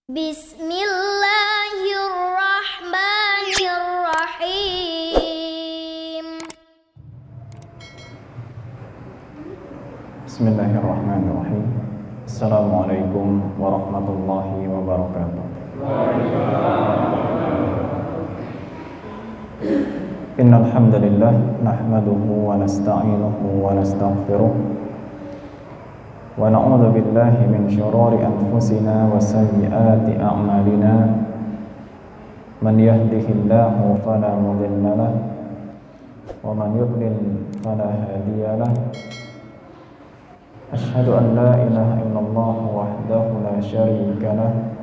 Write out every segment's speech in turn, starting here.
Bismillahirrahmanirrahim. Bismillahirrahmanirrahim. Assalamualaikum warahmatullahi wabarakatuh. Innal hamdalillah nahmaduhu wa nasta'inuhu wa nastaghfiruh wa na'udzu billahi min shururi anfusina wa sayyiati a'malina. Man yahdihillahu fala mudilla lahu wa man yudlil fala hadiya lahu. Asyhadu an la ilaha illallah wahdahu la syarika lahu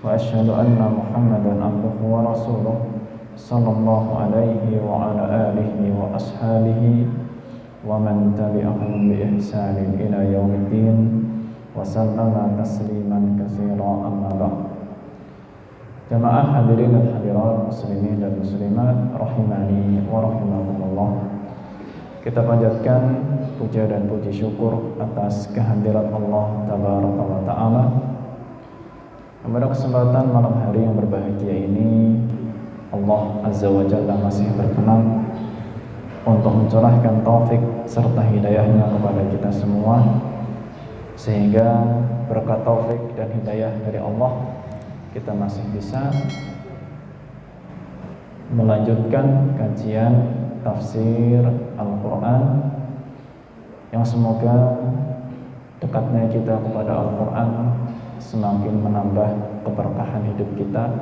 wa asyhadu anna Muhammadan abduhu wa rasuluh sallallahu alaihi wa ala alihi wa ashabihi wa man tabi'ahum bi ihsanin ila yaumiddin wa sallama tasliman katsira amma ba'd. Jamaah hadirin dan hadirat muslimin dan muslimat rahimani wa rahimakumullah. Kita panjatkan puja dan puji syukur atas kehadiran Allah tabaraka wa taala. Pada kesempatan malam hari yang berbahagia ini, Allah azza wa jalla masih berkenan untuk mencurahkan taufik serta hidayahnya kepada kita semua, sehingga berkat taufik dan hidayah dari Allah kita masih bisa melanjutkan kajian tafsir Al-Quran yang semoga dekatnya kita kepada Al-Quran semakin menambah keberkahan hidup kita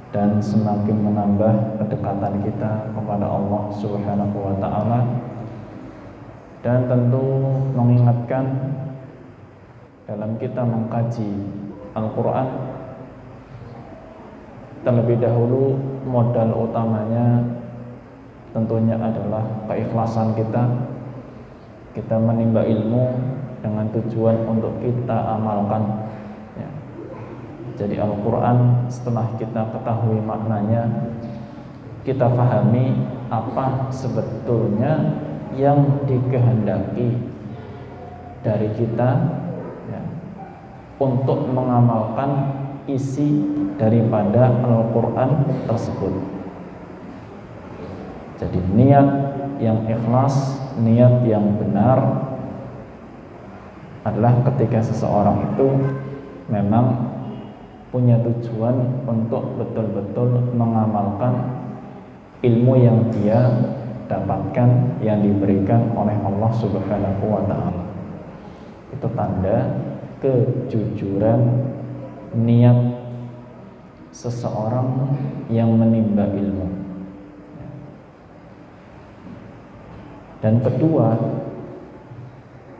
dan semakin menambah kedekatan kita kepada Allah Subhanahu wa ta'ala, dan tentu mengingatkan dalam kita mengkaji Al-Quran, terlebih dahulu modal utamanya tentunya adalah keikhlasan kita. Kita menimba ilmu dengan tujuan untuk kita amalkan. Jadi Al-Quran setelah kita ketahui maknanya, kita pahami apa sebetulnya yang dikehendaki dari kita untuk mengamalkan isi daripada Al-Quran tersebut. Jadi niat yang ikhlas, niat yang benar adalah ketika seseorang itu memang punya tujuan untuk betul-betul mengamalkan ilmu yang dia dapatkan, yang diberikan oleh Allah Subhanahu wa ta'ala. Itu tanda kejujuran niat seseorang yang menimba ilmu. Dan kedua,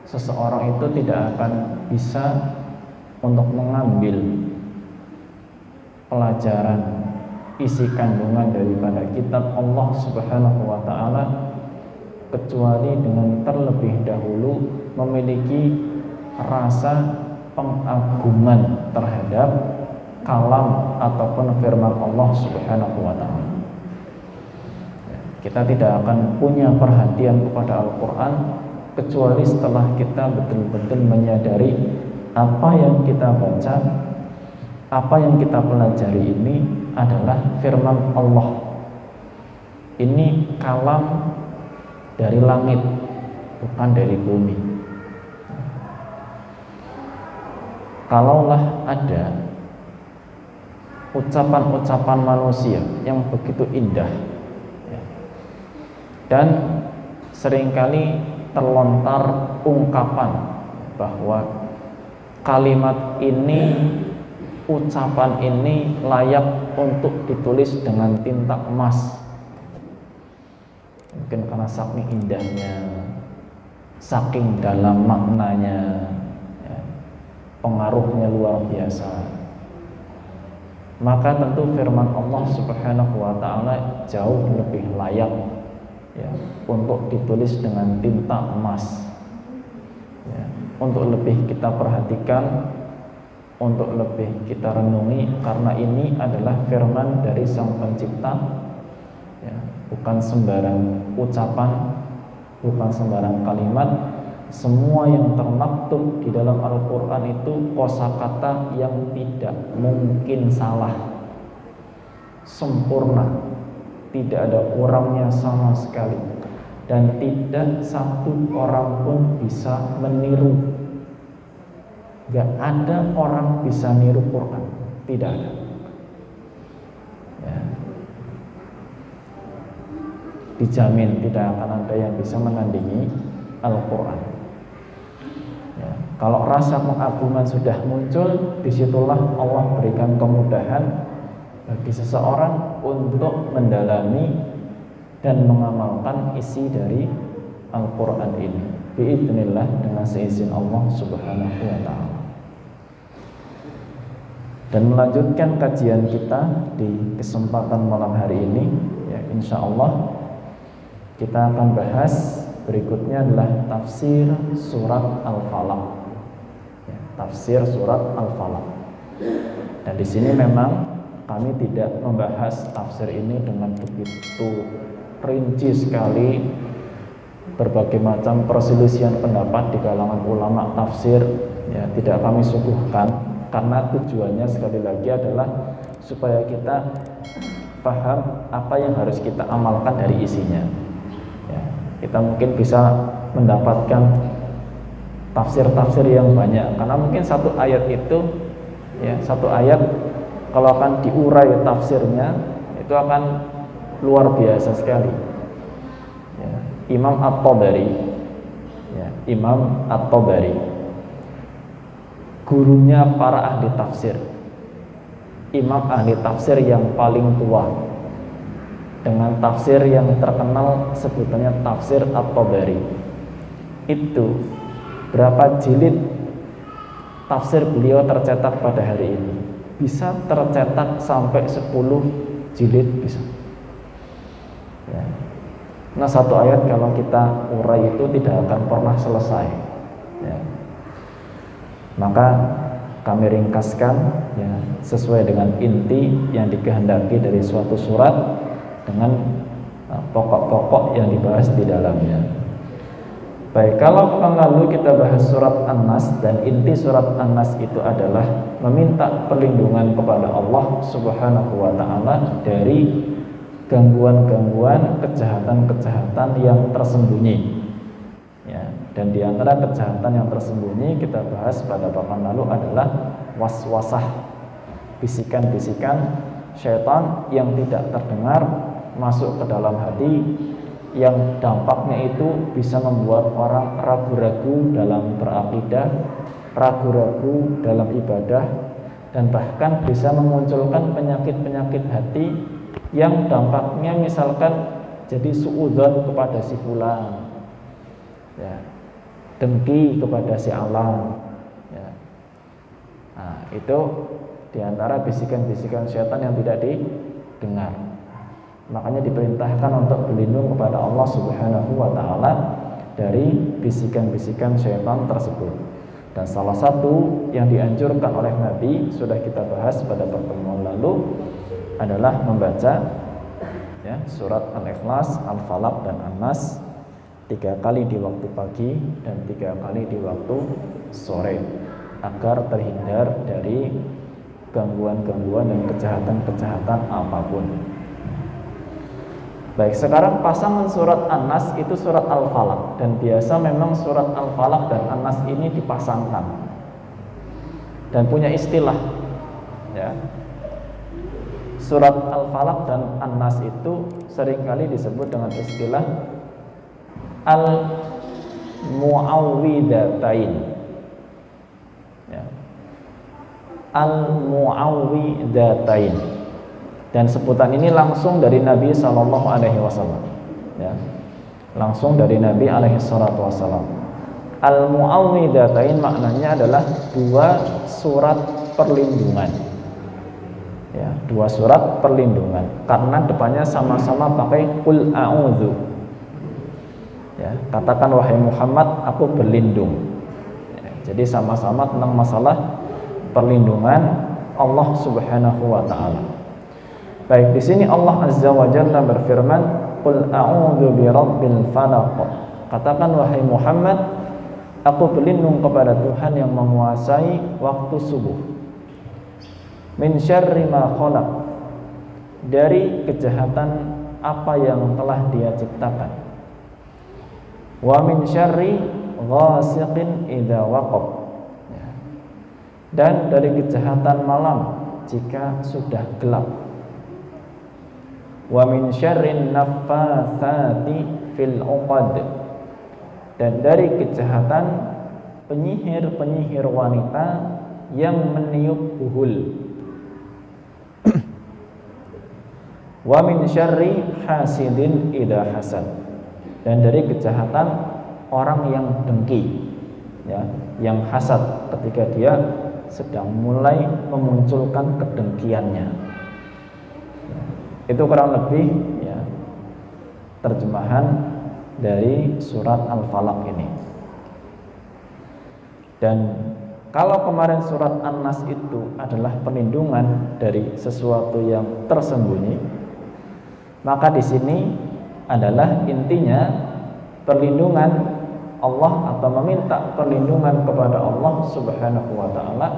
seseorang itu tidak akan bisa untuk mengambil pelajaran isi kandungan daripada kitab Allah Subhanahu wa ta'ala kecuali dengan terlebih dahulu memiliki rasa pengagungan terhadap kalam ataupun firman Allah Subhanahu wa ta'ala. Kita tidak akan punya perhatian kepada Al-Quran kecuali setelah kita betul-betul menyadari apa yang kita baca, apa yang kita pelajari ini adalah firman Allah. Ini kalam dari langit, bukan dari bumi. Kalaulah ada ucapan-ucapan manusia yang begitu indah dan seringkali terlontar ungkapan bahwa kalimat ini, ucapan ini layak untuk ditulis dengan tinta emas. Mungkin karena saking indahnya, saking dalam maknanya, pengaruhnya luar biasa, maka tentu firman Allah Subhanahu wa ta'ala jauh lebih layak untuk ditulis dengan tinta emas, untuk lebih kita perhatikan, untuk lebih kita renungi, karena ini adalah firman dari Sang Pencipta, bukan sembarang ucapan, bukan sembarang kalimat, semua yang termaktub di dalam Al-Quran itu kosakata yang tidak mungkin salah, sempurna, tidak ada kurangnya sama sekali, dan tidak satu orang pun bisa meniru. Gak ada orang bisa niru Quran, tidak ada. Ya. Dijamin tidak akan ada yang bisa menandingi Al-Quran. Ya. Kalau rasa pengagungan sudah muncul, disitulah Allah berikan kemudahan bagi seseorang untuk mendalami dan mengamalkan isi dari Al-Quran ini, biidznillah, dengan seizin Allah Subhanahu wa ta'ala. Dan melanjutkan kajian kita di kesempatan malam hari ini, ya, insya Allah kita akan bahas berikutnya adalah tafsir surat Al-Falaq. Ya, tafsir surat Al-Falaq. Dan di sini memang kami tidak membahas tafsir ini dengan begitu rinci sekali, berbagai macam perselisihan pendapat di kalangan ulama tafsir, ya, tidak kami suguhkan, karena tujuannya sekali lagi adalah supaya kita paham apa yang harus kita amalkan dari isinya. Ya, kita mungkin bisa mendapatkan tafsir-tafsir yang banyak, karena mungkin satu ayat itu, ya, satu ayat kalau akan diurai tafsirnya itu akan luar biasa sekali. Ya, Imam At-Tabari, ya, Imam At-Tabari, gurunya para ahli tafsir, imam ahli tafsir yang paling tua, dengan tafsir yang terkenal sebutannya tafsir At-Tabari. Itu berapa jilid tafsir beliau tercetak pada hari ini? Bisa tercetak sampai 10 jilid bisa. Ya. Nah, satu ayat kalau kita urai itu tidak akan pernah selesai. Ya. Maka kami ringkaskan, ya, sesuai dengan inti yang dikehendaki dari suatu surat dengan pokok-pokok yang dibahas di dalamnya. Baik, kalau pekan lalu kita bahas surat An-Nas, dan inti surat An-Nas itu adalah meminta perlindungan kepada Allah Subhanahu wa ta'ala dari gangguan-gangguan, kejahatan-kejahatan yang tersembunyi. Ya, dan di antara kejahatan yang tersembunyi kita bahas pada pekan lalu adalah waswasah, bisikan-bisikan syaitan yang tidak terdengar masuk ke dalam hati, yang dampaknya itu bisa membuat orang ragu-ragu dalam berakidah, ragu-ragu dalam ibadah, dan bahkan bisa memunculkan penyakit-penyakit hati yang dampaknya misalkan jadi suudzon kepada si fulan, ya, dengki kepada si alam, ya. Nah, itu diantara bisikan-bisikan syaitan yang tidak didengar. Makanya diperintahkan untuk berlindung kepada Allah Subhanahu wa ta'ala dari bisikan-bisikan syaitan tersebut. Dan salah satu yang dianjurkan oleh Nabi, sudah kita bahas pada pertemuan lalu, adalah membaca, ya, surat Al-Ikhlas, Al-Falaq, dan An-Nas 3 kali di waktu pagi dan 3 kali di waktu sore, agar terhindar dari gangguan-gangguan dan kejahatan-kejahatan apapun. Baik, sekarang pasangan surat An-Nas itu surat Al-Falaq, dan biasa memang surat Al-Falaq dan An-Nas ini dipasangkan dan punya istilah, ya. Surat Al-Falaq dan An-Nas itu seringkali disebut dengan istilah Al-Mu'awwidatain, ya. Al-Mu'awwidatain. Dan sebutan ini langsung dari Nabi Sallallahu Alaihi Wasallam, ya, langsung dari Nabi Alaihi Wasallam. Al-Mu'awwidatain maknanya adalah 2 surat perlindungan, ya, 2 surat perlindungan, karena depannya sama-sama pakai Qul a'udzu, ya, katakan wahai Muhammad, aku berlindung, ya, jadi sama-sama tentang masalah perlindungan Allah Subhanahu wa ta'ala. Baik, di sini Allah Azza wa Jalla berfirman, "Qul a'udzu birabbil falaq." Katakan wahai Muhammad, Aku berlindung kepada Tuhan yang menguasai waktu subuh. Min syarri ma khalaq, dari kejahatan apa yang telah Dia ciptakan. Wa min syarri ghasiqin idza waqab, dan dari kejahatan malam jika sudah gelap. Wa min syarrin naffatsati fil 'uqad, dan dari kejahatan penyihir-penyihir wanita yang meniup buhul. Wa min syarri hasidin idza hasad, dan dari kejahatan orang yang dengki, ya, yang hasad ketika dia sedang mulai memunculkan kedengkiannya. Itu kurang lebih ya terjemahan dari surat Al-Falaq ini. Dan kalau kemarin surat An-Nas itu adalah perlindungan dari sesuatu yang tersembunyi, maka di sini adalah intinya perlindungan Allah atau meminta perlindungan kepada Allah Subhanahu wa taala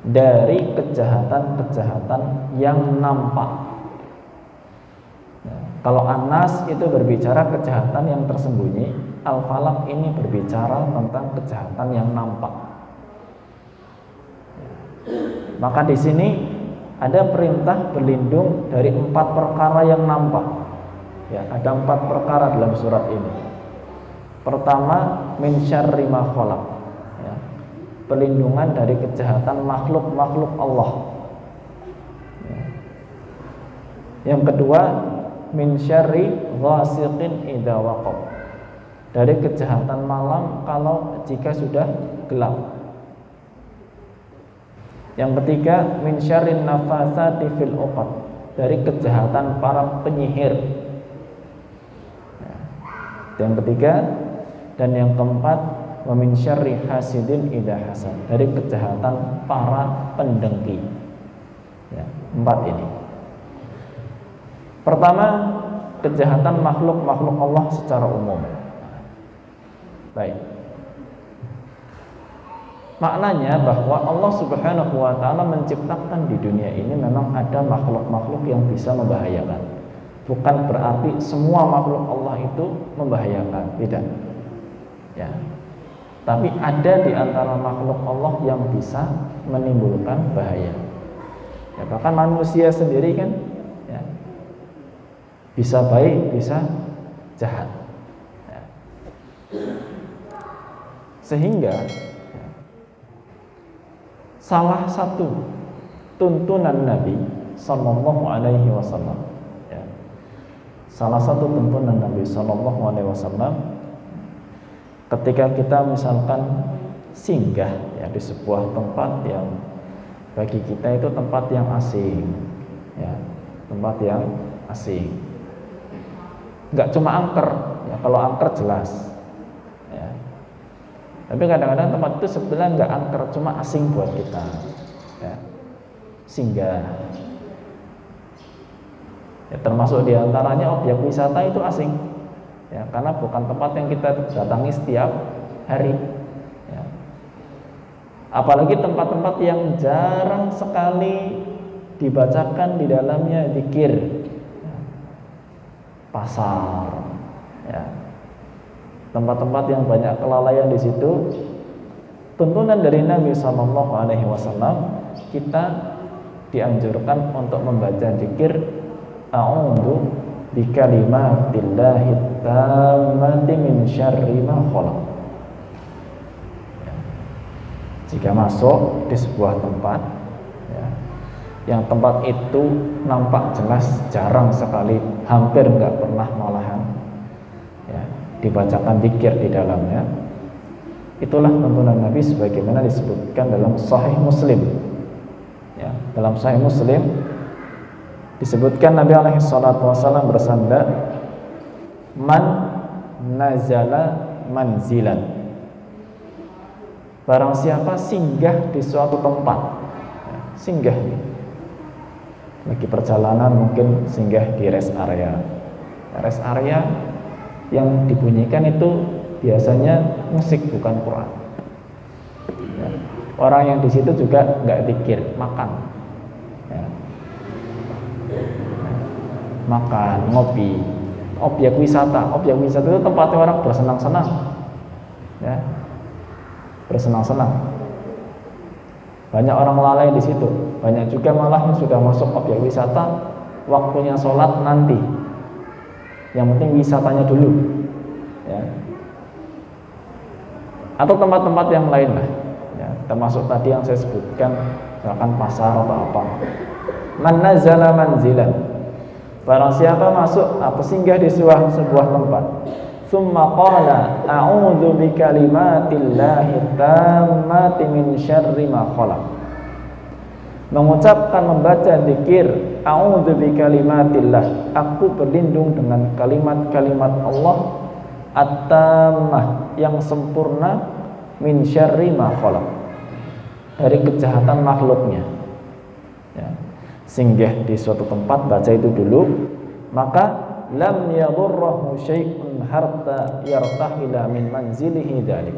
dari kejahatan-kejahatan yang nampak. Kalau An-Nas itu berbicara kejahatan yang tersembunyi, Al-Falaq ini berbicara tentang kejahatan yang nampak. Maka di sini ada perintah berlindung dari 4 perkara yang nampak. Ya, ada 4 perkara dalam surat ini. Pertama, min syarri ma khalaq, ya, perlindungan dari kejahatan makhluk-makhluk Allah. Ya. Yang kedua, min syarri ghasiqin idza waqab, dari kejahatan malam kalau jika sudah gelap. Yang ketiga, min syarrin nafatsati fil 'uqad, dari kejahatan para penyihir. Yang ketiga dan yang keempat, wa min syarri hasidin idza hasad, dari kejahatan para pendengki. Ya, 4 ini. Pertama, kejahatan makhluk-makhluk Allah secara umum. Baik. Maknanya bahwa Allah Subhanahu wa taala menciptakan di dunia ini memang ada makhluk-makhluk yang bisa membahayakan. Bukan berarti semua makhluk Allah itu membahayakan, tidak. Ya. Tapi ada di antara makhluk Allah yang bisa menimbulkan bahaya. Ya, bahkan manusia sendiri kan ya, bisa baik, bisa jahat. Ya. Sehingga ya, salah satu tuntunan Nabi Sallallahu Alaihi Wasallam, ya, salah satu tuntunan Nabi Sallallahu Alaihi Wasallam ketika kita misalkan singgah ya di sebuah tempat yang bagi kita itu tempat yang asing, ya, tempat yang asing. Nggak cuma angker, ya, kalau angker jelas, ya. Tapi kadang-kadang tempat itu sebenarnya nggak angker, cuma asing buat kita, ya. Singgah, ya, termasuk diantaranya objek wisata itu asing, ya, karena bukan tempat yang kita datangi setiap hari, ya. Apalagi tempat-tempat yang jarang sekali dibacakan di dalamnya zikir, ya. Pasar, ya, tempat-tempat yang banyak kelalaian di situ. Tuntunan dari Nabi Sallallahu Alaihi Wasallam, kita dianjurkan untuk membaca zikir a'udzu bikalimatillahi tammati min syarri ma khalaq. Ya. Jika masuk di sebuah tempat, ya, yang tempat itu nampak jelas jarang sekali, hampir nggak pernah malahan, ya, dibacakan zikir di dalamnya, itulah tuntunan Nabi sebagaimana disebutkan dalam Sahih Muslim. Ya, dalam Sahih Muslim disebutkan Nabi alaihi salatu wasallam bersabda, man nazala manzilan, barang siapa singgah di suatu tempat, ya, singgah lagi perjalanan, mungkin singgah di rest area. Rest area yang dibunyikan itu biasanya musik bukan Quran. Ya. Orang yang di situ juga nggak zikir, makan, ya. Makan, ngopi, objek wisata itu tempatnya orang bersenang-senang, ya, bersenang-senang. Banyak orang lalai di situ, banyak juga malah yang sudah masuk objek wisata, waktunya sholat nanti. Yang penting wisatanya dulu, ya. Atau tempat-tempat yang lain lah, ya, termasuk tadi yang saya sebutkan, misalkan pasar atau apa. Man nazala manzilan, barang siapa masuk atau singgah di sebuah tempat, summa qala a'udzu bikalimatillahi tammati min syarri ma khalaq, mengucapkan, membaca zikir a'udzu bikalimatillah, aku berlindung dengan kalimat-kalimat Allah at-tammah, yang sempurna, min syarri ma khalaq, dari kejahatan makhluknya, ya. Singgah di suatu tempat, baca itu dulu, maka lam yadurrahu syai'un hatta yartahila min manzilihi dzalik,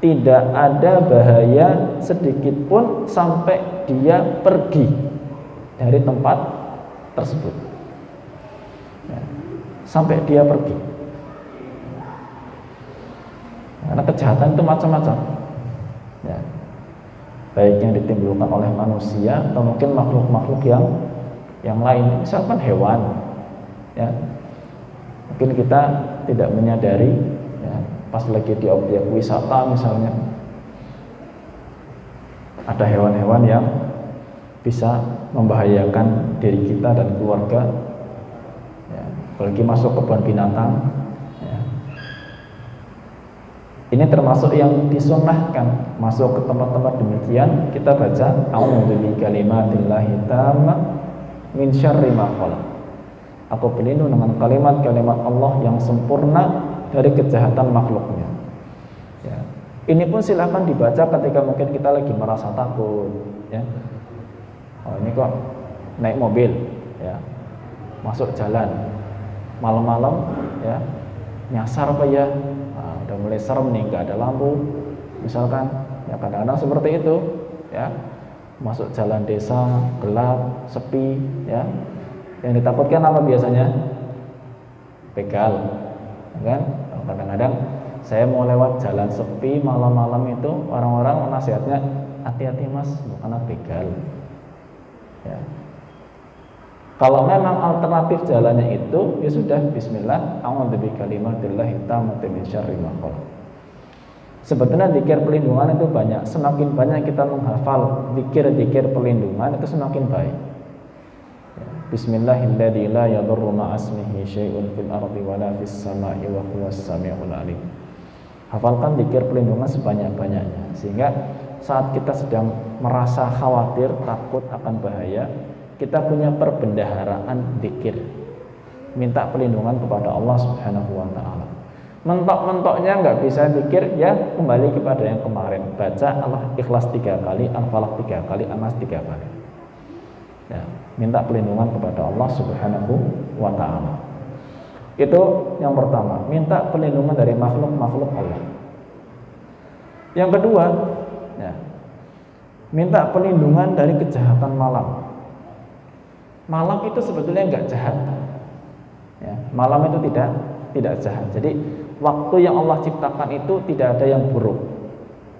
tidak ada bahaya sedikit pun sampai dia pergi dari tempat tersebut, ya, sampai dia pergi. Karena kejahatan itu macam-macam, ya, baik yang ditimbulkan oleh manusia atau mungkin makhluk-makhluk yang lain, misalkan hewan, ya. Mungkin kita tidak menyadari, ya, pas lagi di objek wisata misalnya ada hewan-hewan yang bisa membahayakan diri kita dan keluarga, ya, apalagi masuk ke kebun binatang, ya. Ini termasuk yang disunnahkan, masuk ke tempat-tempat demikian kita baca a'udzu bikalimatillahi tammah min syarri ma khalaq, aku berlindung dengan kalimat-kalimat Allah yang sempurna dari kejahatan makhluknya, ya. Ini pun silakan dibaca ketika mungkin kita lagi merasa takut, ya. Oh, ini kok naik mobil, ya, masuk jalan malam-malam, ya, nyasar apa ya, nah, udah mulai serem nih, nggak ada lampu misalkan, ya, kadang-kadang seperti itu, ya, masuk jalan desa gelap sepi, ya. Yang ditakutkan apa biasanya? Begal, kan? Kadang-kadang saya mau lewat jalan sepi malam-malam itu, orang-orang nasihatnya hati-hati mas, bukan begal, ya. Kalau memang alternatif jalannya itu, ya sudah, bismillah, a'udzu bikalimatillahi tammati min syarri ma khalaq. Sebetulnya zikir perlindungan itu banyak, semakin banyak kita menghafal zikir-zikir perlindungan itu semakin baik. Bismillahilladzi la yadurru ma'asmihi syai'un fil ardi wala fis sama'i wa huwas sami'ul alim. Hafalkan zikir perlindungan sebanyak-banyaknya, sehingga saat kita sedang merasa khawatir, takut akan bahaya, kita punya perbendaharaan zikir, minta perlindungan kepada Allah Subhanahu wa taala. Mentok-mentoknya nggak bisa zikir, ya kembali kepada yang kemarin, baca Al-Ikhlas 3 kali, Al-Falaq 3 kali, An-Nas 3 kali, ya, minta perlindungan kepada Allah Subhanahu wa ta'ala. Itu yang pertama, minta perlindungan dari makhluk-makhluk Allah. Yang kedua, ya, minta perlindungan dari kejahatan malam. Malam itu sebetulnya enggak jahat, ya, malam itu tidak jahat. Jadi waktu yang Allah ciptakan itu tidak ada yang buruk,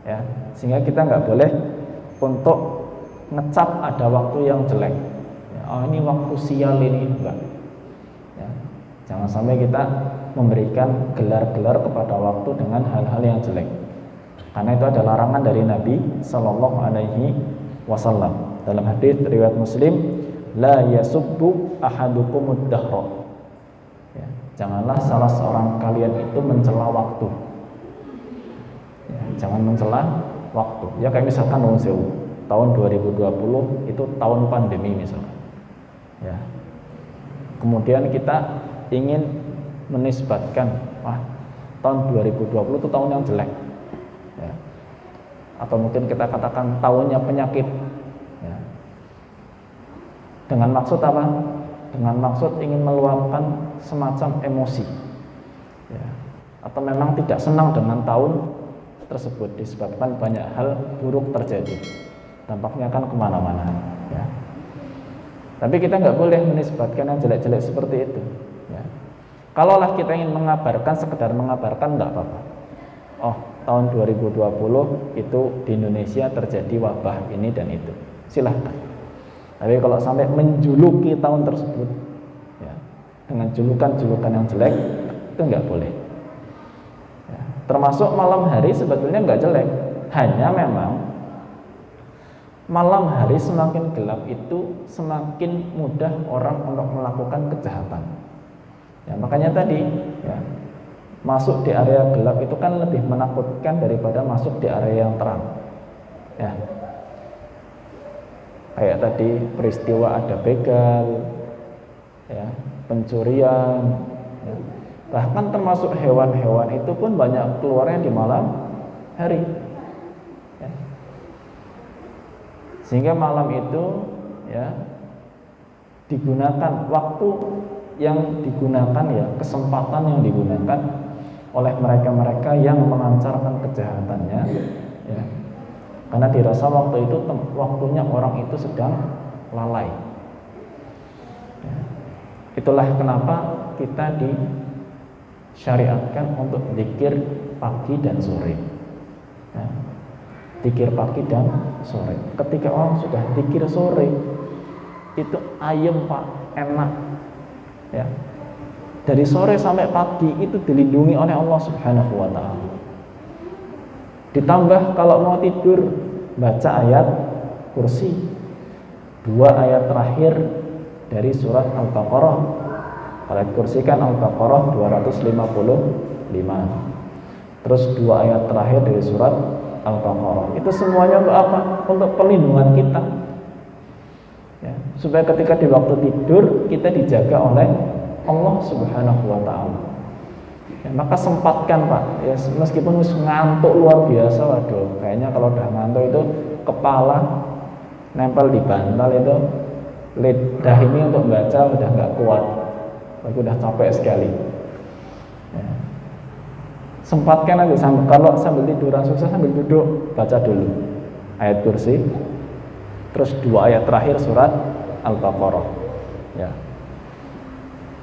ya, sehingga kita nggak boleh untuk ngecap ada waktu yang jelek. Oh, ini waktu sial ini, enggak, ya. Jangan sampai kita memberikan gelar-gelar kepada waktu dengan hal-hal yang jelek, karena itu ada larangan dari Nabi Sallallahu Alaihi Wasallam dalam hadis riwayat Muslim, la yasubbu ahadukumud dahra, ya, janganlah salah seorang kalian itu mencela waktu, ya, jangan mencela waktu, ya, kayak misalkan tahun 2020 itu tahun pandemi misalkan, ya, kemudian kita ingin menisbatkan, wah, tahun 2020 itu tahun yang jelek, ya, atau mungkin kita katakan tahunnya penyakit, ya, dengan maksud apa? Dengan maksud ingin meluapkan semacam emosi, ya. atau memang tidak senang dengan tahun tersebut disebabkan banyak hal buruk terjadi, dampaknya kan kemana-mana ya. Tapi kita nggak boleh menisbatkan yang jelek-jelek seperti itu ya. Kalaulah kita ingin mengabarkan, sekedar mengabarkan, nggak apa-apa. Oh, tahun 2020 itu di Indonesia terjadi wabah ini dan itu, silahkan. Tapi kalau sampai menjuluki tahun tersebut ya, dengan julukan-julukan yang jelek, itu nggak boleh ya. Termasuk malam hari sebetulnya nggak jelek, hanya memang malam hari semakin gelap itu semakin mudah orang untuk melakukan kejahatan ya. Makanya tadi ya, masuk di area gelap itu kan lebih menakutkan daripada masuk di area yang terang ya. Kayak tadi peristiwa ada begal ya, pencurian ya. Bahkan termasuk hewan-hewan itu pun banyak keluarnya di malam hari ya. Sehingga malam itu ya digunakan, waktu yang digunakan ya, kesempatan yang digunakan oleh mereka-mereka yang melancarkan kejahatannya ya. Karena dirasa waktu itu waktunya orang itu sedang lalai ya. Itulah kenapa kita disyariatkan untuk zikir pagi dan sore ya. Zikir pagi dan sore. Ketika orang sudah zikir sore itu ayem Pak, enak ya. Dari sore sampai pagi itu dilindungi oleh Allah Subhanahu wa taala. Ditambah kalau mau tidur baca ayat kursi, 2 ayat terakhir dari surat Al-Baqarah. Ayat kursi kan Al-Baqarah 255. Terus 2 ayat terakhir dari surat Al-Baqarah. Itu semuanya untuk apa? Untuk perlindungan kita ya, supaya ketika di waktu tidur kita dijaga oleh Allah Subhanahu wa taala ya. Maka sempatkan Pak ya, meskipun ngantuk luar biasa, waduh kayaknya kalau udah ngantuk itu kepala nempel di bantal itu, lidah ini untuk baca udah nggak kuat, aku udah capek sekali ya. Sempatkan aja, kalau sambil tiduran susah sambil duduk baca dulu ayat kursi, terus 2 ayat terakhir surat Al-Baqarah ya.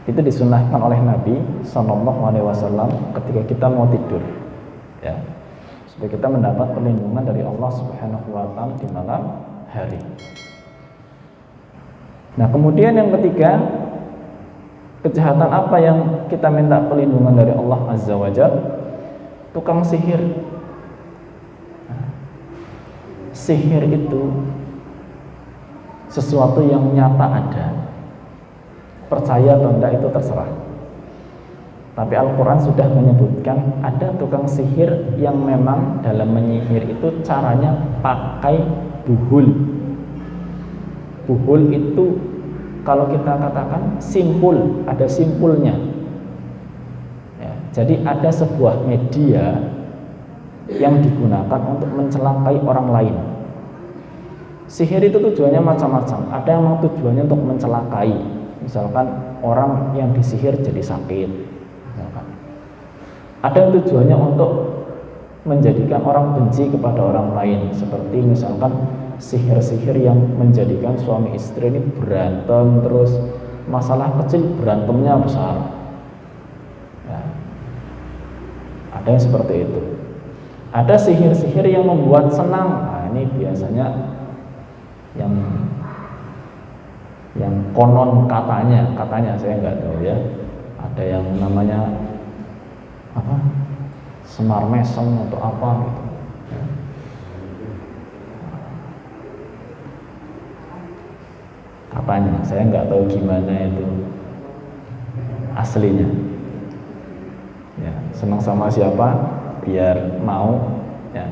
Itu disunnahkan oleh Nabi SAW ketika kita mau tidur ya, supaya kita mendapat perlindungan dari Allah Subhanahu wa taala di malam hari. Nah, kemudian yang ketiga, kejahatan apa yang kita minta perlindungan dari Allah Azza wa Jalla? Tukang sihir. Nah, sihir itu sesuatu yang nyata ada. Percaya atau enggak itu terserah. Tapi Al-Quran sudah menyebutkan ada tukang sihir yang memang dalam menyihir itu caranya pakai buhul. Buhul itu kalau kita katakan simpul, ada simpulnya ya, jadi ada sebuah media yang digunakan untuk mencelakai orang lain. Sihir itu tujuannya macam-macam. Ada yang memang tujuannya untuk mencelakai, misalkan orang yang disihir jadi sakit misalkan. Ada yang tujuannya untuk menjadikan orang benci kepada orang lain, seperti misalkan sihir-sihir yang menjadikan suami istri ini berantem, terus masalah kecil berantemnya besar ya. Ada yang seperti itu. Ada sihir-sihir yang membuat senang. Nah, ini biasanya yang konon katanya saya nggak tahu ya, ada yang namanya apa, semar mesem atau apa gitu ya. Katanya, saya nggak tahu gimana itu aslinya ya. Senang sama siapa biar mau ya,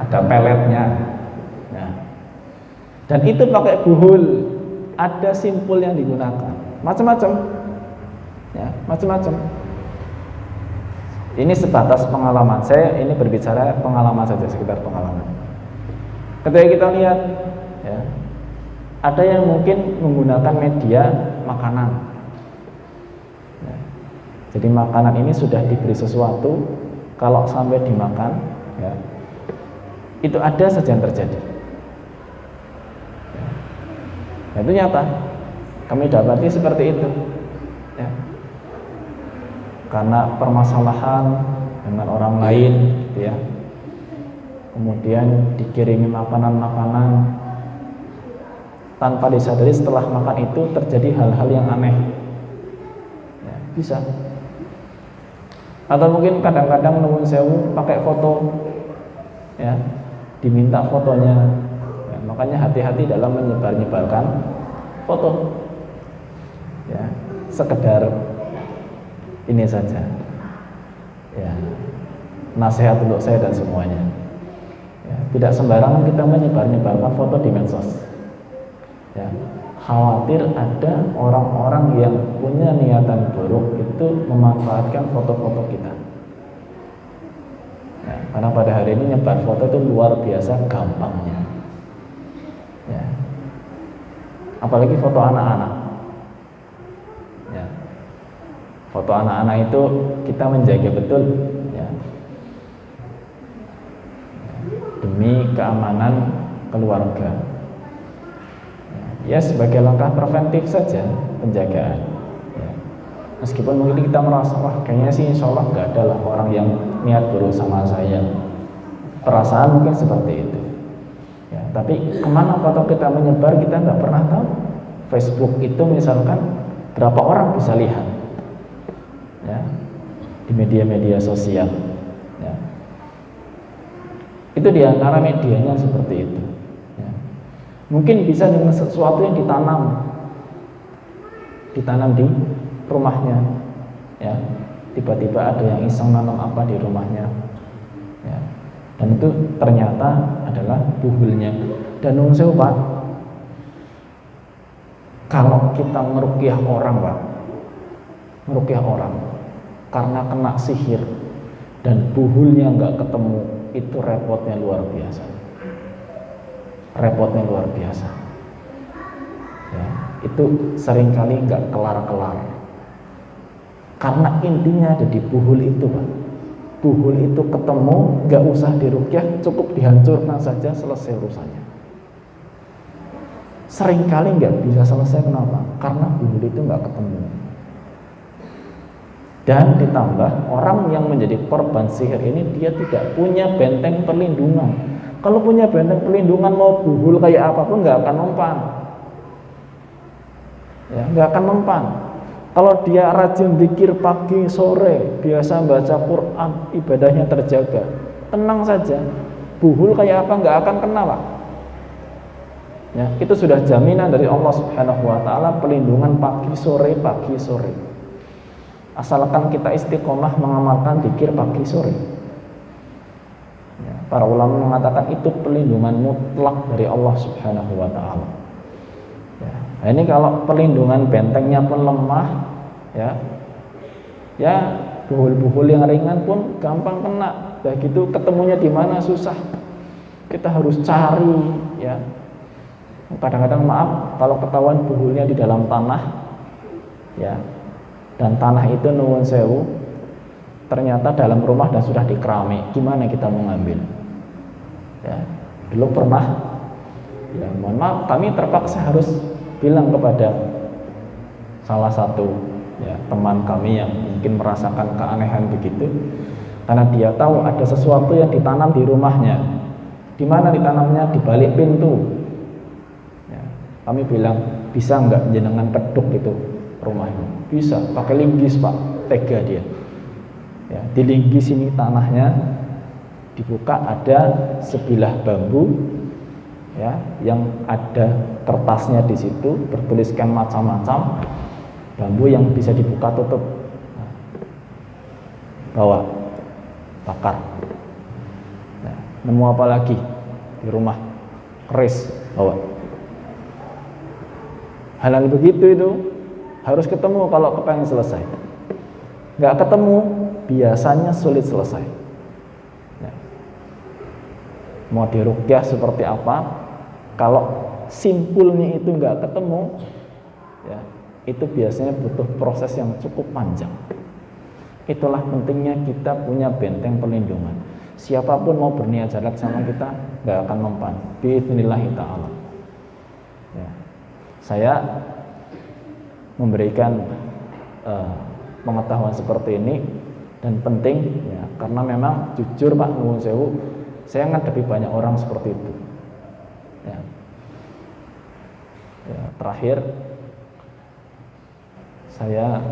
ada peletnya ya. Dan itu pakai buhul, ada simpul yang digunakan, macam-macam ya, macam-macam. Ini sebatas pengalaman saya, ini berbicara pengalaman saja, sekitar pengalaman. Ketika kita lihat ya, ada yang mungkin menggunakan media makanan ya. Jadi makanan ini sudah diberi sesuatu, kalau sampai dimakan, ya, itu ada saja yang terjadi. Ya, itu nyata. Kami dapati seperti itu. Ya. Karena permasalahan dengan orang lain, gitu ya. Kemudian dikirimi makanan-makanan, tanpa disadari setelah makan itu terjadi hal-hal yang aneh. Ya, bisa. Atau mungkin kadang-kadang nuwun sewu pakai foto, ya, diminta fotonya. Ya, makanya hati-hati dalam menyebar-nyebarkan foto. Ya, sekedar ini saja. Ya, nasihat untuk saya dan semuanya. Ya, tidak sembarangan kita menyebar-nyebarkan foto di medsos. Ya, khawatir ada orang-orang yang punya niatan buruk itu memanfaatkan foto-foto kita. Ya, karena pada hari ini nyebar foto itu luar biasa gampangnya. Ya. Apalagi foto anak-anak. Ya. Foto anak-anak itu kita menjaga betul, ya, demi keamanan keluarga. Ya, sebagai langkah preventif saja penjagaan. Ya. Meskipun mungkin kita merasa, wah kayaknya sih insya Allah nggak ada lah orang yang niat buruk sama saya. Perasaan mungkin seperti itu. Ya, tapi kemana foto kita menyebar kita nggak pernah tahu. Facebook itu misalkan berapa orang bisa lihat, ya, di media-media sosial. Ya. Itu diantara medianya seperti itu. Mungkin bisa dengan sesuatu yang ditanam di rumahnya, ya, tiba-tiba ada yang iseng nanam apa di rumahnya, ya, dan itu ternyata adalah buhulnya. Dan nung sewu Pak, kalau kita ngeruqyah orang Pak, ngeruqyah orang karena kena sihir dan buhulnya nggak ketemu, itu repotnya luar biasa. Repotnya luar biasa. Ya, itu seringkali nggak kelar-kelar. Karena intinya ada di buhul itu, Pak. Buhul itu ketemu, nggak usah diruqyah, cukup dihancurkan saja, selesai urusannya. Seringkali nggak bisa selesai, kenapa? Karena buhul itu nggak ketemu. Dan ditambah orang yang menjadi korban sihir ini dia tidak punya benteng perlindungan. Kalau punya benteng perlindungan mau buhul kayak apapun nggak akan mempan, ya, nggak akan mempan. Kalau dia rajin zikir pagi sore, biasa baca Quran, ibadahnya terjaga, tenang saja. Buhul kayak apa nggak akan kena Pak. Ya, itu sudah jaminan dari Allah Subhanahu Wa Taala perlindungan pagi sore. Asalkan kita istiqomah mengamalkan zikir pagi sore. Para ulama mengatakan itu perlindungan mutlak dari Allah Subhanahu Wa Taala. Ya, nah ini kalau perlindungan bentengnya pun lemah, ya buhul-buhul yang ringan pun gampang kena. Begitu ketemunya di mana susah. Kita harus cari, ya. Kadang-kadang maaf kalau ketahuan buhulnya di dalam tanah, ya, dan tanah itu nuwun sewu, ternyata dalam rumah dan sudah dikeramik, gimana kita mau ngambil? Ya, dulu pernah, ya mohon maaf, kami terpaksa harus bilang kepada salah satu, ya, teman kami yang mungkin merasakan keanehan begitu, karena dia tahu ada sesuatu yang ditanam di rumahnya. Di mana ditanamnya? Di balik pintu. Ya, kami bilang, bisa nggak jenengan keduk itu rumahnya? Bisa, pakai linggis Pak, tega dia. Ya, di linggis ini tanahnya dibuka, ada sebilah bambu, ya, yang ada kertasnya di situ bertuliskan macam-macam, bambu yang bisa dibuka tutup. Bawa, bakar. Nah, nemu apa lagi di rumah? Keris, bawa. Hal-hal begitu itu harus ketemu kalau kepengen selesai. Nggak ketemu, biasanya sulit selesai. Mau diruqyah seperti apa, kalau simpulnya itu nggak ketemu, ya, itu biasanya butuh proses yang cukup panjang. Itulah pentingnya kita punya benteng perlindungan. Siapapun mau berniat jahat sama kita nggak akan mempan. Biidznillah ta'ala. Ya. Saya memberikan pengetahuan seperti ini dan penting ya, karena memang jujur Pak nuwun sewu, saya ngadepi banyak orang seperti itu. Ya. Ya, terakhir saya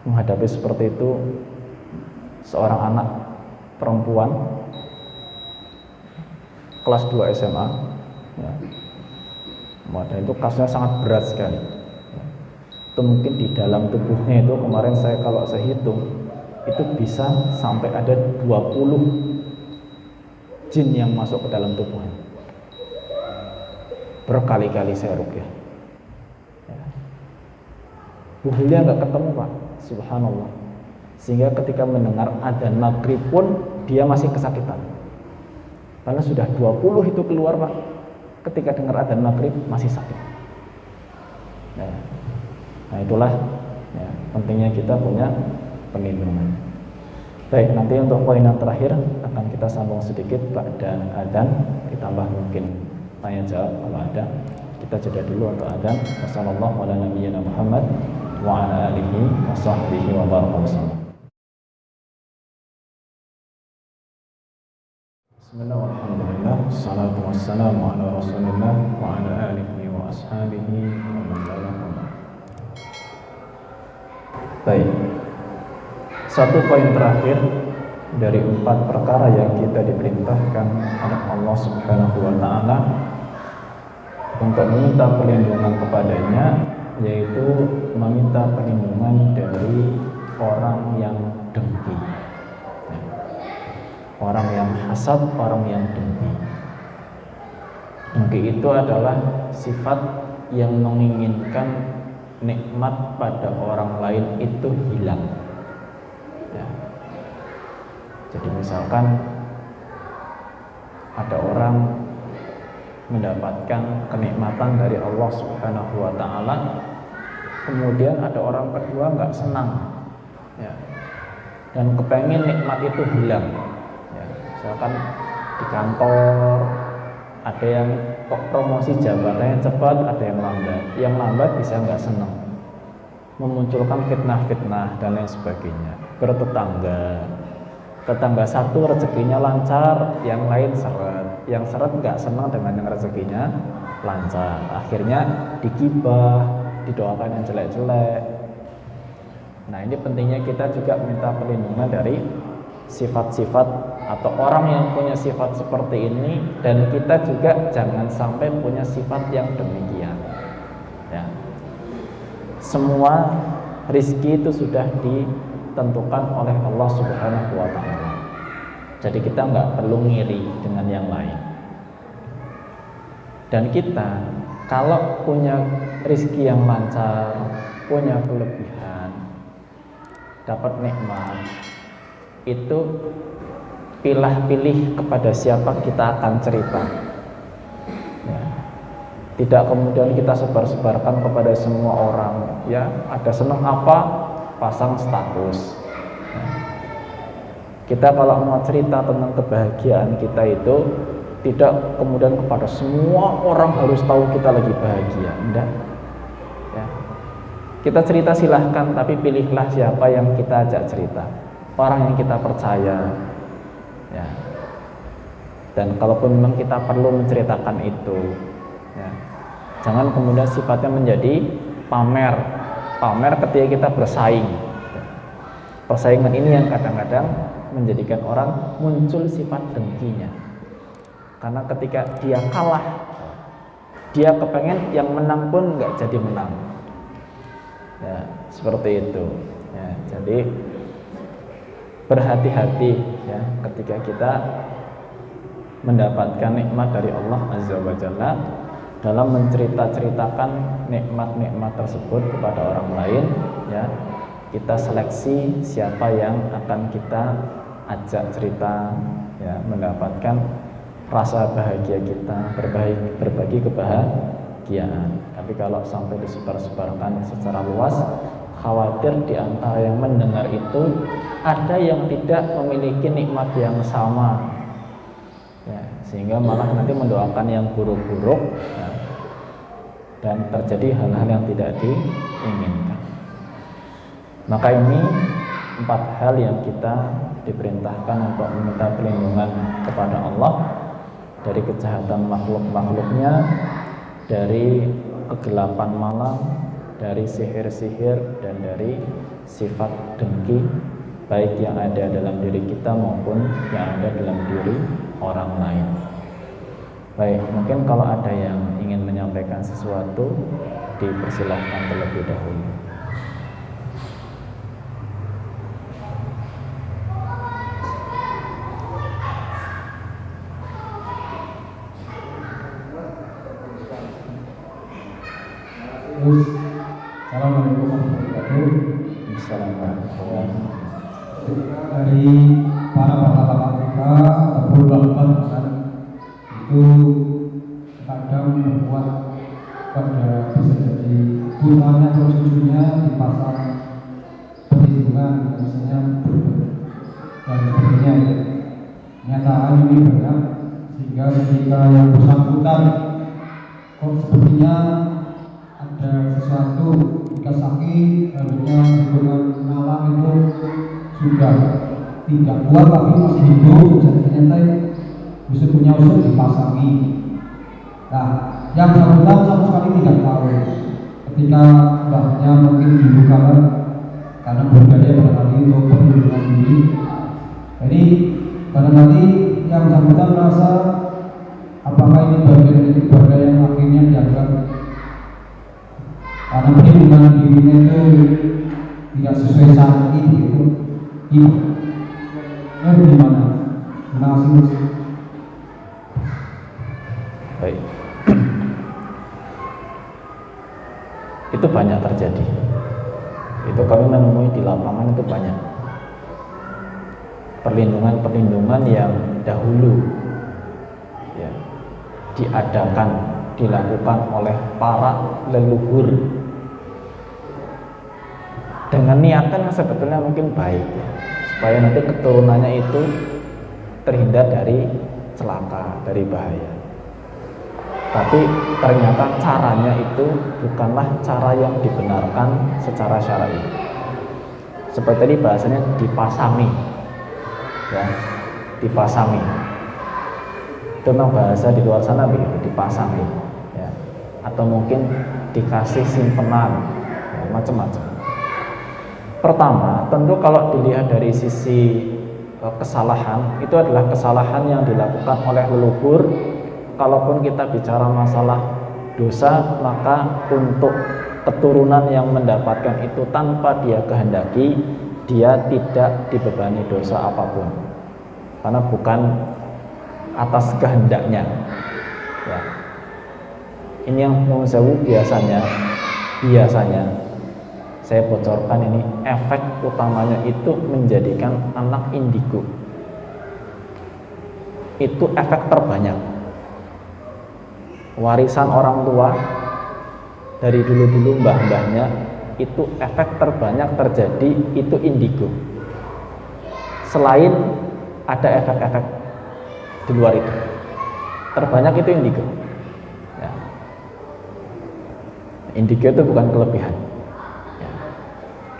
menghadapi seperti itu seorang anak perempuan kelas 2 SMA ya. Dan itu kasusnya sangat berat sekali ya. Itu mungkin di dalam tubuhnya itu kemarin kalau saya hitung itu bisa sampai ada 20 jin yang masuk ke dalam tubuhnya. Berkali-kali saya ruqyah ya. Buhulnya nggak ketemu Pak, subhanallah. Sehingga ketika mendengar adzan maghrib pun dia masih kesakitan. Karena sudah 20 itu keluar Pak, ketika dengar adzan maghrib masih sakit. Nah itulah ya, pentingnya kita punya perlindungan. Baik, nanti untuk poin yang terakhir akan kita sambung sedikit pada adzan, ditambah mungkin tanya jawab kalau ada. Kita jeda dulu untuk adzan. Wassallallahu ala nabiyyina Muhammad wa ala alihi wa sahbihi wa barakatuh. Bismillah walhamdulillah, salatu wassalamu ala rasulillah wa ala alihi wa ashabihi wa man walah. Baik, satu poin terakhir dari 4 perkara yang kita diperintahkan oleh Allah Subhanahu wa ta'ala untuk meminta perlindungan kepadanya, yaitu meminta perlindungan dari orang yang dengki, orang yang hasad, orang yang dengki. Dengki itu adalah sifat yang menginginkan nikmat pada orang lain itu hilang ya. Jadi misalkan ada orang mendapatkan kenikmatan dari Allah Subhanahu wa ta'ala, kemudian ada orang kedua nggak senang ya, dan kepengen nikmat itu hilang ya. Misalkan di kantor ada yang promosi jabatannya cepat, ada yang lambat. Yang lambat bisa nggak senang, memunculkan fitnah-fitnah dan lain sebagainya. Tetangga satu rezekinya lancar, yang lain seret. Yang seret nggak senang dengan yang rezekinya lancar. Akhirnya digibah, didoakan yang jelek-jelek. Nah, ini pentingnya kita juga minta perlindungan dari sifat-sifat atau orang yang punya sifat seperti ini, dan kita juga jangan sampai punya sifat yang demikian ya. Semua rizki itu sudah ditentukan oleh Allah Subhanahu wa ta'ala, jadi kita nggak perlu ngiri dengan yang lain. Dan kita kalau punya rizki yang lancar, punya kelebihan, dapat nikmat, itu pilih kepada siapa kita akan cerita ya. Tidak kemudian kita sebar-sebarkan kepada semua orang ya. Ada senang apa, pasang status ya. Kita kalau mau cerita tentang kebahagiaan kita itu tidak kemudian kepada semua orang harus tahu kita lagi bahagia, enggak ya. Kita cerita silahkan, tapi pilihlah siapa yang kita ajak cerita, orang yang kita percaya ya. Dan kalaupun memang kita perlu menceritakan itu ya, jangan kemudian sifatnya menjadi pamer ketika kita bersaing ya. Persaingan ini yang kadang-kadang menjadikan orang muncul sifat dengkinya, karena ketika dia kalah, dia kepengen yang menang pun nggak jadi menang ya, seperti itu ya. Jadi berhati-hati ya ketika kita mendapatkan nikmat dari Allah Azza wa Jalla, dalam menceritakan nikmat-nikmat tersebut kepada orang lain ya. Kita seleksi siapa yang akan kita ajak cerita ya, mendapatkan rasa bahagia kita, berbagi kebahagiaan. Tapi kalau sampai disebar-sebarkan secara luas, khawatir di antara yang mendengar itu ada yang tidak memiliki nikmat yang sama, ya, sehingga malah nanti mendoakan yang buruk-buruk, ya, dan terjadi hal-hal yang tidak diinginkan. Maka ini 4 hal yang kita diperintahkan untuk meminta perlindungan kepada Allah dari kejahatan makhluk-makhluknya, dari kegelapan malam, dari sihir-sihir, dan dari sifat dengki baik yang ada dalam diri kita maupun yang ada dalam diri orang lain. Baik, mungkin kalau ada yang ingin menyampaikan sesuatu, dipersilahkan terlebih dahulu. Assalamualaikum warahmatullahi wabarakatuh. Assalamualaikum. Dari para bapak-bapak kita ataupun ulama itu kadang membuat pada bisa jadi rumahnya atau cucunya dipasang perlindungan, misalnya dan sebagainya. Kenyataan ini banyak sehingga ketika yang bersangkutan kok sepertinya ada sesuatu jika sakit, harusnya hubungan malam itu sudah tidak kuat tapi masih hidup, jadi ternyata usut punya usut dipasangi. Nah, yang bersangkutan sama sekali tidak tahu ketika mbahnya mungkin dibukakan karena budaya barangkali untuk perlindungan diri. Jadi barangkali yang bersangkutan merasa apakah ini bagian dari ibadah yang akhirnya dianggap karena perlindungan dirinya itu tidak sesuai syar'i gitu. Gimana? Terima kasih. Baik. Itu banyak terjadi. Itu kami menemui di lapangan itu banyak. Perlindungan-perlindungan yang dahulu ya, diadakan, dilakukan oleh para leluhur dengan niatan yang sebetulnya mungkin baik, ya, supaya nanti keturunannya itu terhindar dari celaka, dari bahaya. Tapi ternyata caranya itu bukanlah cara yang dibenarkan secara syar'i. Seperti tadi bahasanya dipasami, ya, dipasami. Itu memang bahasa di luar sana begitu, dipasami, ya, atau mungkin dikasih simpenan, ya, macam-macam. Pertama, tentu kalau dilihat dari sisi kesalahan, itu adalah kesalahan yang dilakukan oleh leluhur. Kalaupun kita bicara masalah dosa, maka untuk keturunan yang mendapatkan itu tanpa dia kehendaki, dia tidak dibebani dosa apapun, karena bukan atas kehendaknya. Ya. Ini yang mengusahakan biasanya saya bocorkan ini, efek utamanya itu menjadikan anak indigo. Itu efek terbanyak. Warisan orang tua dari dulu-dulu mbah-mbahnya, itu efek terbanyak terjadi itu indigo. Selain ada efek-efek di luar itu, terbanyak itu indigo. Ya. Indigo itu bukan kelebihan.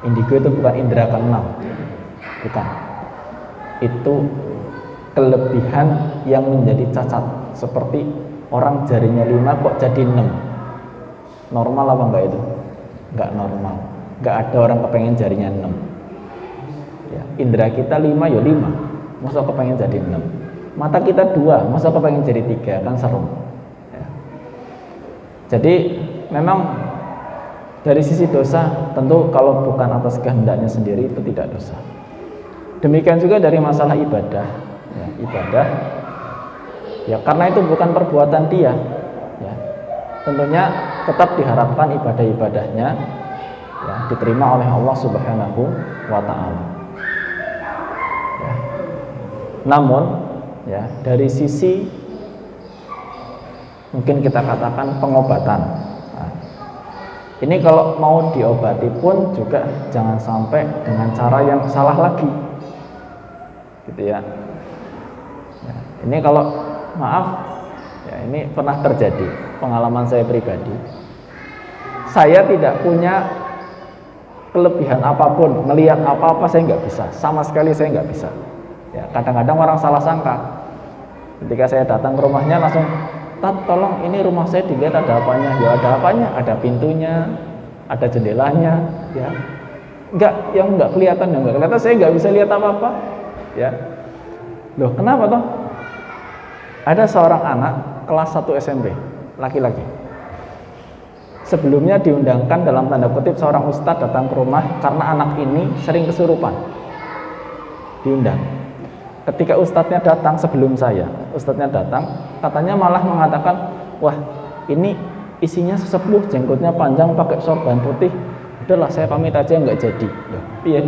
Indigo itu bukan indera keenam, bukan. Itu kelebihan yang menjadi cacat. Seperti orang jarinya 5 kok jadi 6. Normal apa enggak itu? Enggak normal. Enggak ada orang kepengen jarinya 6. Ya, indera kita 5 ya 5. Masa kepengen jadi 6? Mata kita 2, masa kepengen jadi 3? Kan serem. Ya. Jadi memang dari sisi dosa, tentu kalau bukan atas kehendaknya sendiri itu tidak dosa. Demikian juga dari masalah ibadah, ya, ibadah, ya karena itu bukan perbuatan dia, ya, tentunya tetap diharapkan ibadah-ibadahnya ya, diterima oleh Allah Subhanahu wa Ta'ala. Ya. Namun, ya dari sisi mungkin kita katakan pengobatan. Ini kalau mau diobati pun juga jangan sampai dengan cara yang salah lagi, gitu ya. Ya, ini kalau maaf, ya ini pernah terjadi pengalaman saya pribadi. Saya tidak punya kelebihan apapun, melihat apa-apa saya nggak bisa, sama sekali saya nggak bisa. Ya, kadang-kadang orang salah sangka. Ketika saya datang ke rumahnya langsung, "Tat, tolong ini rumah saya dilihat ada apanya." Ya ada apanya, ada pintunya, ada jendelanya, ya. Yang nggak kelihatan, saya nggak bisa lihat apa-apa, ya. Loh, kenapa toh? Ada seorang anak kelas 1 SMP, laki-laki. Sebelumnya diundangkan dalam tanda kutip seorang ustadz datang ke rumah karena anak ini sering kesurupan. Diundang. Ketika ustadznya datang sebelum saya, ustadznya datang, katanya malah mengatakan, "Wah, ini isinya sesepuh, jenggotnya panjang, pakai sorban putih. Udahlah, saya pamit aja, nggak jadi." Iya.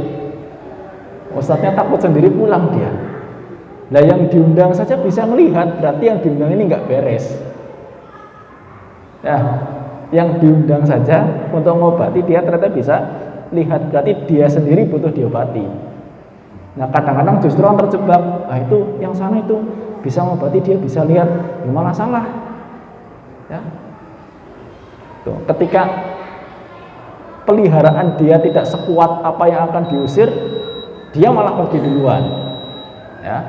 Ustadznya takut sendiri pulang dia. Lah yang diundang saja bisa melihat, berarti yang diundang ini nggak beres. Ya, yang diundang saja untuk mengobati dia ternyata bisa lihat, berarti dia sendiri butuh diobati. Nah kadang-kadang justru orang terjebak, itu yang sana itu bisa mengobati, dia bisa lihat, ya malah salah. Ya. Tuh, ketika peliharaan dia tidak sekuat apa yang akan diusir, dia malah pergi duluan. Ya.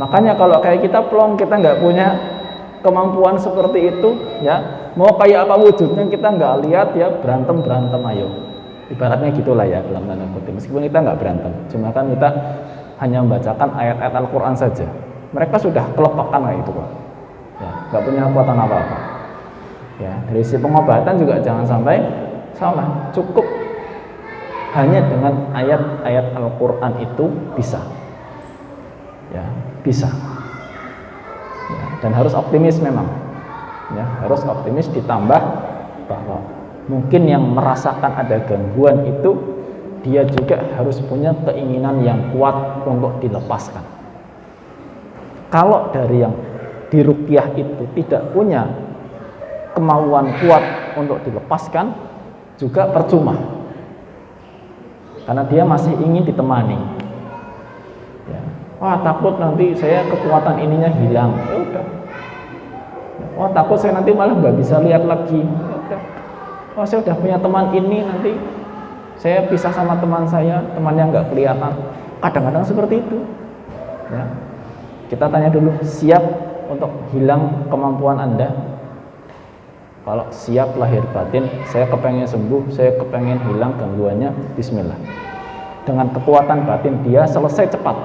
Makanya kalau kayak kita plong, kita nggak punya kemampuan seperti itu, ya mau kayak apa wujudnya kita nggak lihat, ya berantem ayo. Ibaratnya gitulah ya dalam tanda kutip. Meskipun kita nggak berantem, cuma kan kita hanya membacakan ayat-ayat Al-Quran saja. Mereka sudah kelepakan kayak itu kok. Ya, nggak punya kekuatan apa-apa. Ya, dari sisi pengobatan juga jangan sampai salah. Cukup hanya dengan ayat-ayat Al-Quran itu bisa. Ya, bisa. Ya, dan harus optimis memang. Ya, harus optimis ditambah bahwa mungkin yang merasakan ada gangguan itu dia juga harus punya keinginan yang kuat untuk dilepaskan. Kalau dari yang diruqyah itu tidak punya kemauan kuat untuk dilepaskan, juga percuma. Karena dia masih ingin ditemani. Ya. Wah, takut nanti saya kekuatan ininya hilang. Ya udah. Wah, takut saya nanti malah nggak bisa lihat lagi. Ya udah. Oh, saya udah punya teman ini, nanti saya pisah sama teman saya, temannya nggak kelihatan. Kadang-kadang seperti itu. Ya. Kita tanya dulu, siap untuk hilang kemampuan Anda? Kalau siap lahir batin, saya kepengen sembuh, saya kepengen hilang gangguannya, bismillah. Dengan kekuatan batin dia selesai cepat.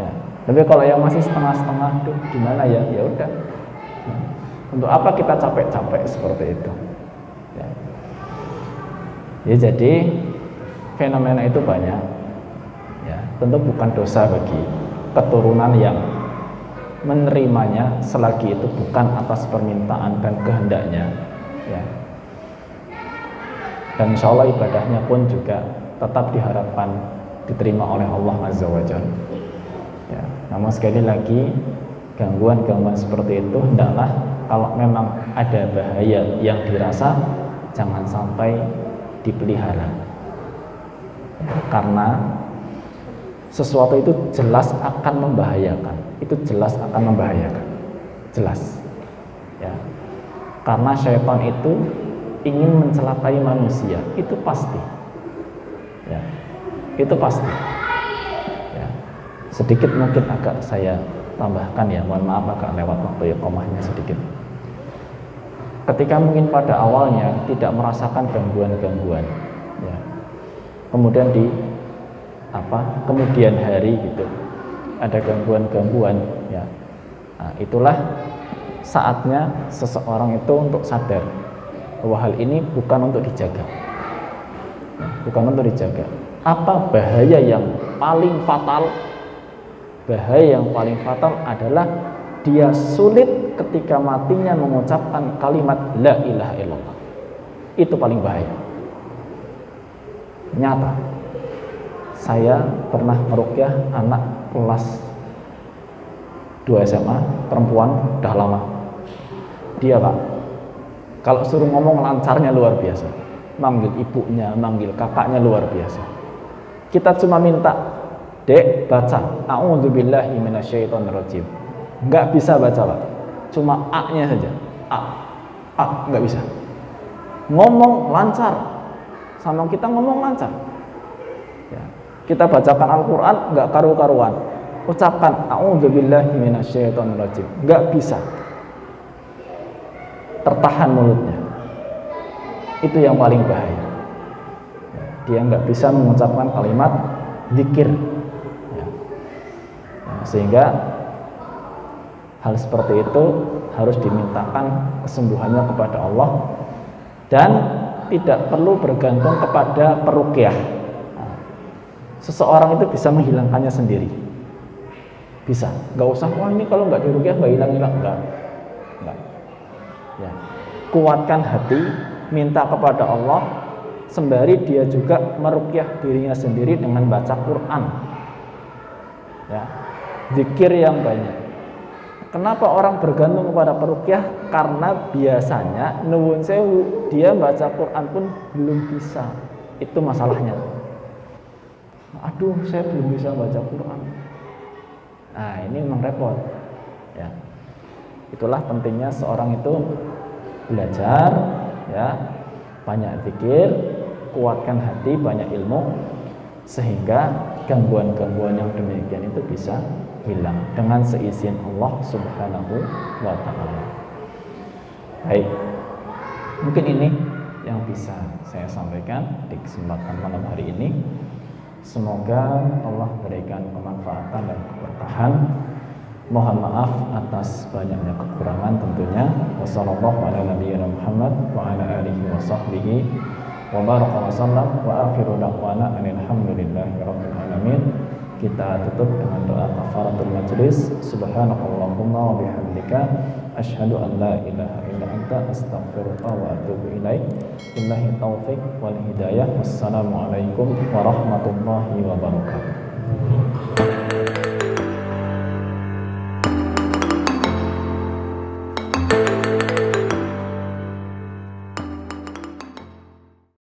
Ya. Tapi kalau yang masih setengah-setengah, tuh gimana ya? Ya udah. Untuk apa kita capek-capek seperti itu? Ya, jadi fenomena itu banyak. Ya, tentu bukan dosa bagi keturunan yang menerimanya selagi itu bukan atas permintaan dan kehendaknya. Ya. Dan insya Allah ibadahnya pun juga tetap diharapkan diterima oleh Allah Azza wa Jalla. Ya. Namun sekali lagi gangguan-gangguan seperti itu hendaklah kalau memang ada bahaya yang dirasa jangan sampai dipelihara, karena sesuatu itu jelas akan membahayakan, jelas, ya. Karena syaitan itu ingin mencelakai manusia, itu pasti, ya, itu pasti. Ya. Sedikit mungkin agak saya tambahkan ya, mohon maaf agak lewat waktu ya, komahnya sedikit. Ketika mungkin pada awalnya tidak merasakan gangguan-gangguan, ya. Kemudian kemudian hari gitu ada gangguan-gangguan, ya. Nah, itulah saatnya seseorang itu untuk sadar bahwa hal ini bukan untuk dijaga, ya, bukan untuk dijaga. Apa bahaya yang paling fatal? Bahaya yang paling fatal adalah dia sulit ketika matinya mengucapkan kalimat la ilaha illallah. Itu paling bahaya. Nyata. Saya pernah meruqyah anak kelas 2 SMA, perempuan, udah lama. Dia Pak, Kalau suruh ngomong lancarnya luar biasa. Manggil ibunya, manggil kakaknya luar biasa. Kita cuma minta, "Dek, baca a'udzubillahi minasyaitonirrajim." Enggak bisa baca, Pak. Cuma A-nya saja. A enggak bisa. Ngomong lancar. Sama kita ngomong lancar. Ya. Kita bacakan Al-Qur'an enggak karu-karuan. Ucapkan a'udzubillahi minasyaitonirrajim. Enggak bisa. Tertahan mulutnya. Itu yang paling bahaya. Dia nggak bisa mengucapkan kalimat zikir. Ya. Nah, sehingga hal seperti itu harus dimintakan kesembuhannya kepada Allah dan tidak perlu bergantung kepada peruqyah. Nah, seseorang itu bisa menghilangkannya sendiri. Bisa. Nggak usah, wah ini kalau nggak diruqyah nggak hilang-hilang. Enggak. Ya. Kuatkan hati, minta kepada Allah, sembari dia juga meruqyah dirinya sendiri dengan baca Quran. Ya. Zikir yang banyak. Kenapa orang bergantung kepada peruqyah? Karena biasanya nuwun sewu, dia baca Quran pun belum bisa. Itu masalahnya. Aduh, saya belum bisa baca Quran. Nah, ini memang repot. Ya. Itulah pentingnya seorang itu belajar, ya, banyak zikir, kuatkan hati, banyak ilmu, sehingga gangguan-gangguan yang demikian itu bisa hilang dengan seizin Allah Subhanahu wa ta'ala. Baik, mungkin ini yang bisa saya sampaikan di kesempatan malam hari ini. Semoga Allah berikan kemanfaatan dan keberkahan. Mohon maaf atas banyaknya kekurangan tentunya. Wassallallahu ala nabiyyina Muhammad wa ala alihi wa sahbihi wa baraka wa sallam wa akhiru da'wana alhamdulillahi rabbil alamin. Kita tutup dengan doa kafaratul majlis. Subhanakallahumma wa bihamdika asyhadu an la ilaha illa anta astaghfiruka wa atubu ilaik. Billahi taufik wal hidayah. Wassalamualaikum warahmatullahi wabarakatuh.